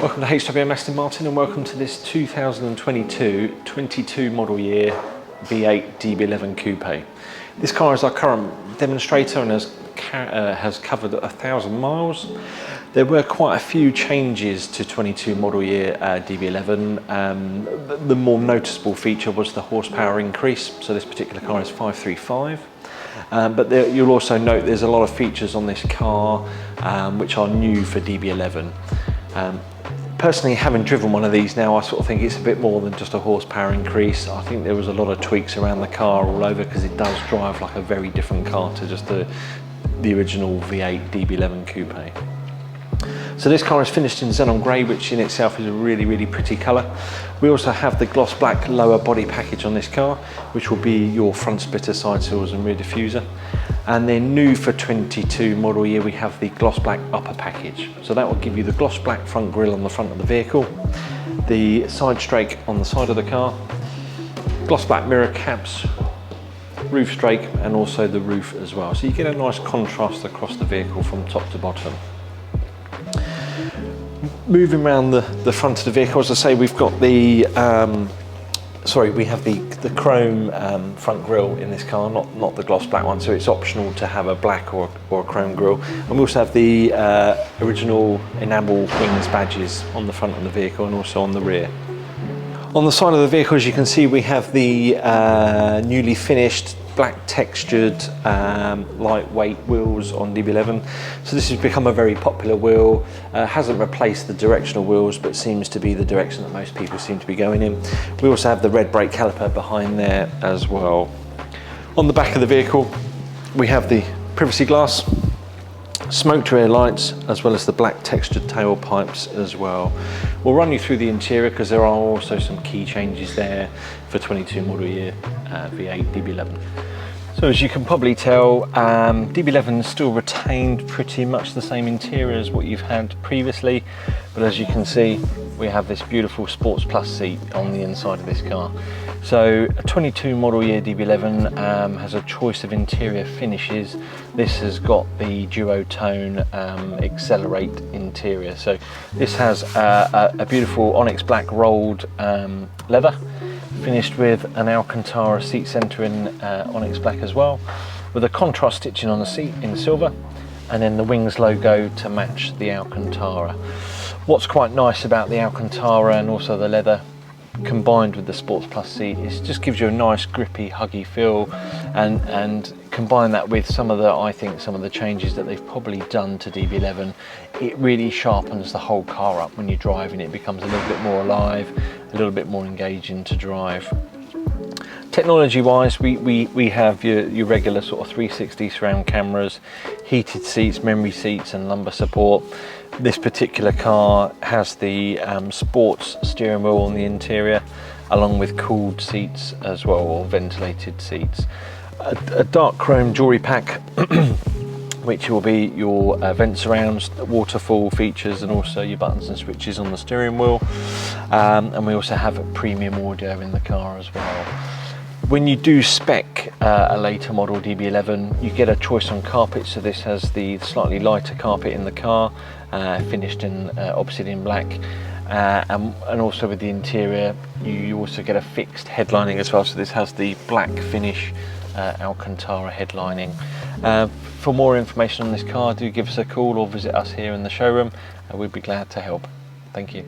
Welcome to HWM Aston Martin and welcome to this 2022 model year V8 DB11 Coupe. This car is our current demonstrator and has covered 1,000 miles. There were quite a few changes to 22 model year DB11. The more noticeable feature was the horsepower increase. So this particular car is 535. But you'll also note there's a lot of features on this car which are new for DB11. Personally, having driven one of these now, I sort of think it's a bit more than just a horsepower increase. I think there was a lot of tweaks around the car all over because it does drive like a very different car to just the original V8 DB11 Coupe. So this car is finished in Xenon Grey, which in itself is a really, really pretty colour. We also have the gloss black lower body package on this car, which will be your front splitter, side sills and rear diffuser. And then new for 22 model year, we have the gloss black upper package. So that will give you the gloss black front grille on the front of the vehicle, the side strake on the side of the car, gloss black mirror caps, roof strake, and also the roof as well. So you get a nice contrast across the vehicle from top to bottom. Moving around the front of the vehicle, as I say, we've got the we have the chrome front grille in this car, not the gloss black one, so it's optional to have a black or a chrome grille. And we also have the original enamel wings badges on the front of the vehicle and also on the rear. On the side of the vehicle, as you can see, we have the newly finished black textured lightweight wheels on DB11. So this has become a very popular wheel. Hasn't replaced the directional wheels, but seems to be the direction that most people seem to be going in. We also have the red brake caliper behind there as well. On the back of the vehicle, we have the privacy glass, smoke to air lights, as well as the black textured tailpipes as well. We'll run you through the interior because there are also some key changes there for 22 model year V8 DB11. So as you can probably tell, DB11 still retained pretty much the same interior as what you've had previously, but as you can see, we have this beautiful Sports Plus seat on the inside of this car. So a 22 model year DB11 has a choice of interior finishes. This has got the duotone Accelerate interior. So this has a beautiful Onyx Black rolled leather, finished with an Alcantara seat centre in Onyx Black as well, with a contrast stitching on the seat in silver, and then the wings logo to match the Alcantara. What's quite nice about the Alcantara and also the leather combined with the Sports Plus seat is it just gives you a nice grippy, huggy feel, and combine that with I think some of the changes that they've probably done to DB11, it really sharpens the whole car up when you're driving. It becomes a little bit more alive, a little bit more engaging to drive. Technology wise, we have your regular sort of 360 surround cameras, heated seats, memory seats and lumbar support. This particular car has the sports steering wheel on the interior, along with cooled seats as well, or ventilated seats. A dark chrome jewellery pack which will be your vent surrounds, waterfall features, and also your buttons and switches on the steering wheel. And we also have a premium audio in the car as well. When you do spec a later model DB11, you get a choice on carpet. So this has the slightly lighter carpet in the car, finished in obsidian black. And also with the interior, you also get a fixed headlining as well. So this has the black finish Alcantara headlining. For more information on this car, do give us a call or visit us here in the showroom. We'd be glad to help. Thank you.